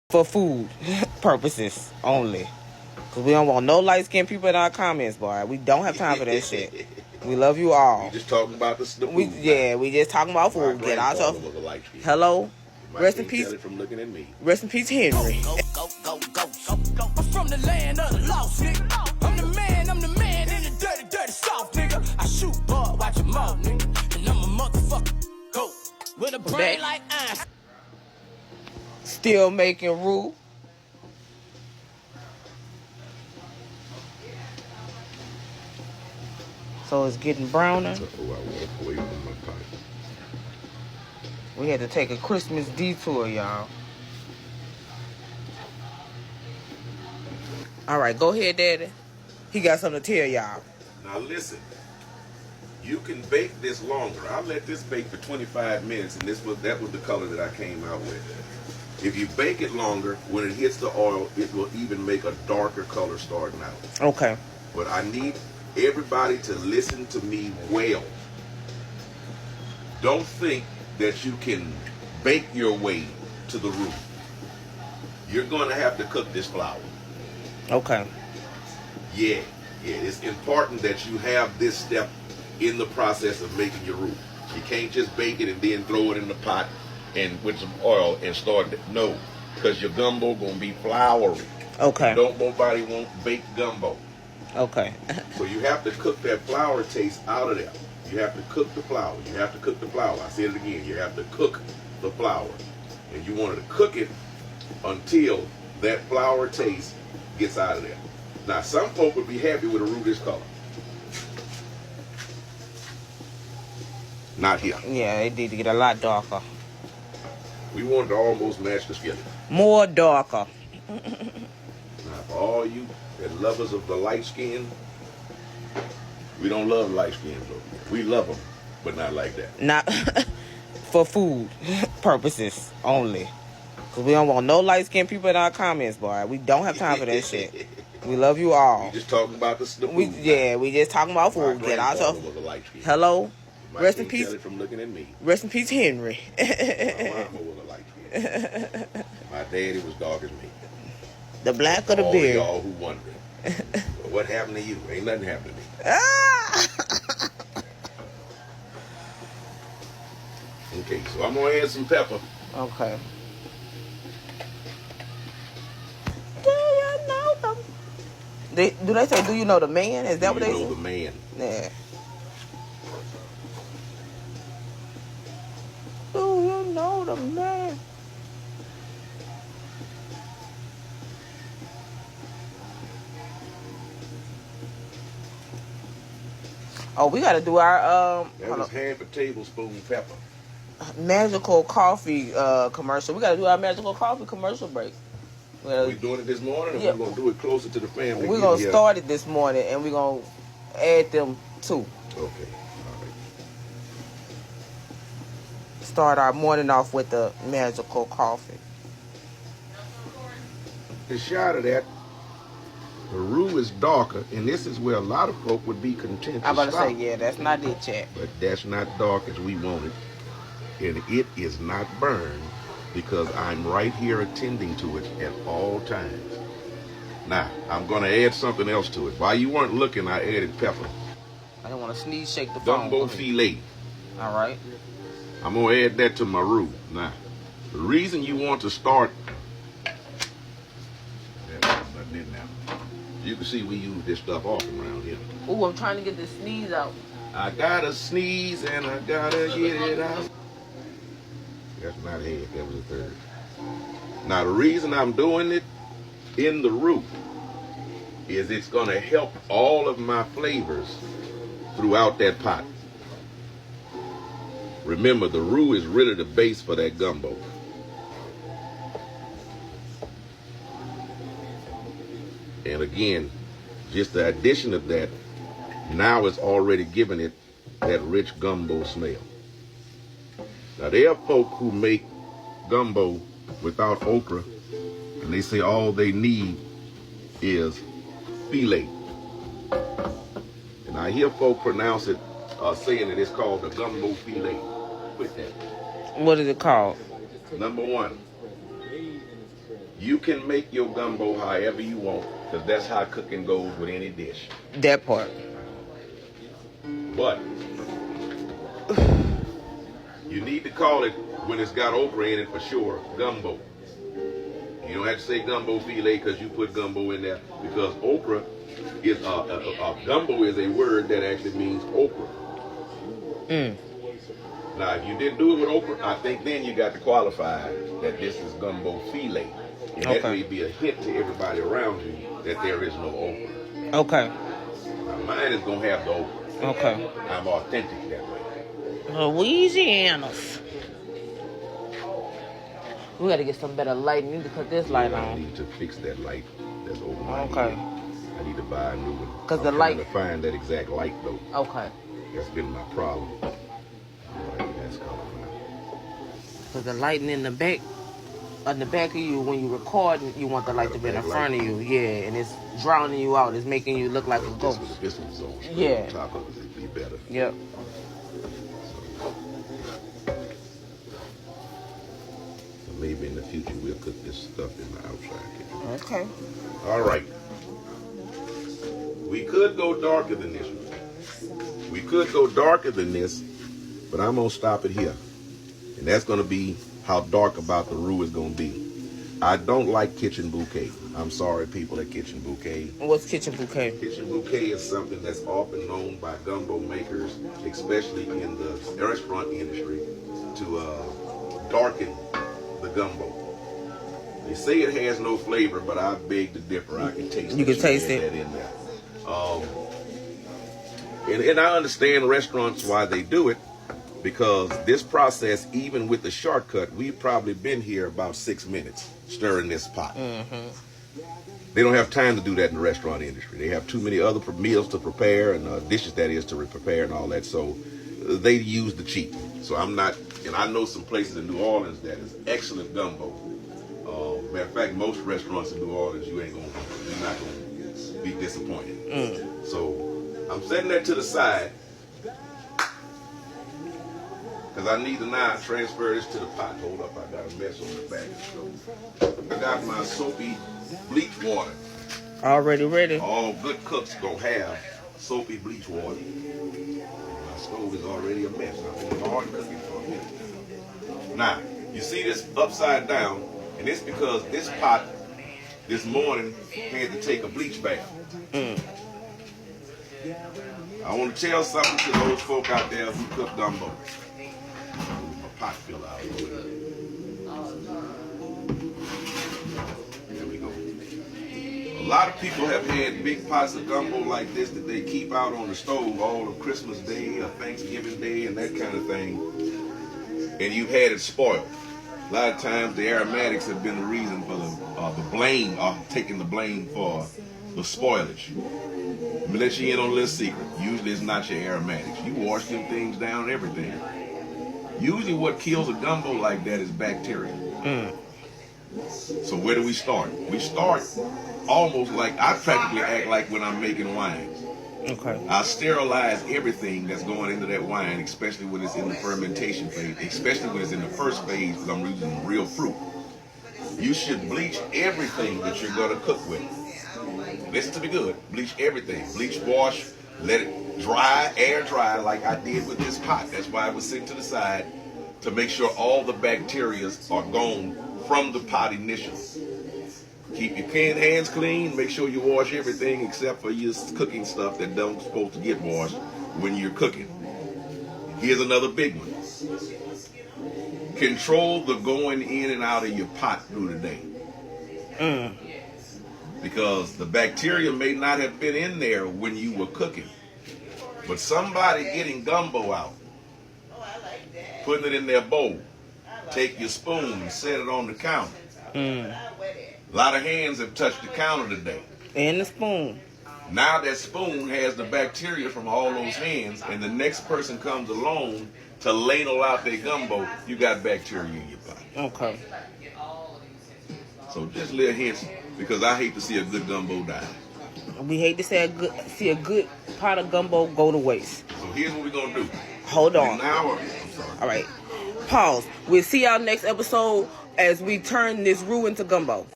for food purposes only. Because we don't want no light-skinned people in our comments, boy. We don't have time for that shit. We love you all. We just talking about the food. We just talking about food. Get out of. Hello. Rest in peace. From looking at me. Rest in peace, Henry. Go. I'm from the land of the lost, nigga. I'm the man in the dirty south, nigga. I shoot bud, watch your mouth, nigga. And I'm a motherfucker. Go. With a brain like iron. Still making Roux. So it's getting browner. We had to take a Christmas detour, y'all. All right, go ahead, Daddy. He got something to tell y'all. Now listen, you can bake this longer. I let this bake for 25 minutes, and that was the color that I came out with. If you bake it longer, when it hits the oil, it will even make a darker color starting out. Okay. But I need everybody to listen to me well. Don't think that you can bake your way to the roux. You're going to have to cook this flour. Okay. Yeah. It's important that you have this step in the process of making your roux. You can't just bake it and then throw it in the pot and with some oil and start it. No, because your gumbo gonna be floury. Okay. Nobody want baked gumbo. Okay. So you have to cook that flour taste out of there. You have to cook the flour. I said it again. You have to cook the flour. And you want to cook it until that flour taste gets out of there. Now, some folk would be happy with a roux this color. Not here. Yeah, it need to get a lot darker. We want it to almost match the skillet. More darker. Now, for all you that lovers of the light skin, we don't love light skin, though. We love them, but not like that. Not for food purposes only. Because we don't want no light-skinned people in our comments, boy. We don't have time for that shit. We love you all. We just talking about the food. We just talking about food. Get out of. Hello. Rest in peace. From looking at me. Rest in peace, Henry. My mama was a light skin. My daddy was dark as me. The black of the all beard. All y'all who wondering, what happened to you? Ain't nothing happened to me. Okay, so I'm gonna add some pepper. Okay. Do you know them? Do they say, do you know the man? Is that what they say? Do you know the man? Yeah. Do you know the man? Oh, we gotta do our that was half a tablespoon pepper. Magical coffee commercial. We gotta do our magical coffee commercial break. We're doing it this morning, and we're gonna do it closer to the family. We're gonna start it this morning, and we're gonna add them too. Okay, all right. Start our morning off with the magical coffee. A shot of that. The roux is darker, and this is where a lot of folk would be content to I'm about to stop. say, yeah, that's not it, chat. But that's not dark as we want it. And it is not burned because I'm right here attending to it at all times. Now, I'm going to add something else to it. While you weren't looking, I added pepper. I don't want to sneeze, shake the phone. Gumbo filet. All right. I'm going to add that to my roux. Now, the reason you want to start... You can see we use this stuff often around here. Ooh, I'm trying to get the sneeze out. I gotta sneeze and I gotta get it out. That's not head, that was a third. Now the reason I'm doing it in the roux is it's gonna help all of my flavors throughout that pot. Remember, the roux is really the base for that gumbo. And again, just the addition of that, now it's already giving it that rich gumbo smell. Now there are folk who make gumbo without okra, and they say all they need is filet. And I hear folk pronounce it, saying that it's called the gumbo filet. Quit that. What is it called? Number one, You can make your gumbo however you want, because that's how cooking goes with any dish. That part. But you need to call it, when it's got okra in it for sure, gumbo. You don't have to say gumbo filet because you put gumbo in there, because okra is gumbo is a word that actually means okra. Now, if you didn't do it with okra, I think then you got to qualify that this is gumbo filet. And that may be a hint to everybody around you that there is no okra. Okay. Now, mine is going to have the okra. Okay. I'm authentic that way. Louisiana's. We gotta get some better lighting. We need to cut this light I on. need to fix that light that's over my Okay. head. I need to buy a new one. 'Cause the I'm light- trying to find that exact light though. Okay. That's been my problem. All right, that's coming out. Cause the lighting in the back of you when you record, you want the light to be in front of you. Yeah, and it's drowning you out. It's making you look like a ghost. This one's on straight Yeah. on top of it, it'd be better. Yep. So maybe in the future we'll cook this stuff in the outside kitchen. Okay. All right. We could go darker than this one. We could go darker than this, but I'm gonna stop it here. And that's gonna be how dark about the roux is gonna be. I don't like kitchen bouquet. I'm sorry, people at Kitchen Bouquet. What's kitchen bouquet? Kitchen bouquet is something that's often known by gumbo makers, especially in the restaurant industry, to darken the gumbo. They say it has no flavor, but I beg to differ. I can taste it. You can taste it. That in there. And I understand restaurants why they do it, because this process, even with the shortcut, we've probably been here about 6 minutes stirring this pot. They don't have time to do that in the restaurant industry. They have too many other meals to prepare and dishes, that is, to prepare and all that. So they use the cheap. So I'm not, and I know some places in New Orleans that is excellent gumbo. Matter of fact, most restaurants in New Orleans, you're not gonna be disappointed. So I'm setting that to the side because I need to now transfer this to the pot. Hold up, I got a mess on the back. So I got my soapy bleach water. Already ready. All good cooks gonna have soapy bleach water. My stove is already a mess. I've been hard cooking for a minute. Now, you see this upside down, and it's because this pot this morning had to take a bleach bath. I want to tell something to those folk out there who cook gumbo. My pot fill out. There we go. A lot of people have had big pots of gumbo like this that they keep out on the stove all of Christmas Day or Thanksgiving Day and that kind of thing. And you've had it spoiled. A lot of times the aromatics have been the reason for the blame, taking the blame for the spoilage. Let me let you in on a little secret. Usually it's not your aromatics. You wash them things down and everything. Usually what kills a gumbo like that is bacteria. So where do we start? We start almost like, I practically act like when I'm making wines. Okay. I sterilize everything that's going into that wine, especially when it's in the fermentation phase, especially when it's in the first phase because I'm using real fruit. You should bleach everything that you're going to cook with. Listen to me good. Bleach everything. Bleach, wash, let it dry, air dry like I did with this pot. That's why I was sitting to the side to make sure all the bacteria are gone from the pot initially. Keep your hands clean. Make sure you wash everything except for your cooking stuff that don't supposed to get washed when you're cooking. Here's another big one. Control the going in and out of your pot through the day. Because the bacteria may not have been in there when you were cooking. But somebody getting gumbo out, putting it in their bowl, take your spoon and set it on the counter. A lot of hands have touched the counter today. And the spoon. Now that spoon has the bacteria from all those hands, and the next person comes along to ladle out their gumbo, you got bacteria in your pot. Okay. So just little hints, because I hate to see a good gumbo die. We hate to see a good pot of gumbo go to waste. So here's what we're going to do. Hold on. I'm sorry. All right. Pause. We'll see y'all next episode as we turn this roux into gumbo.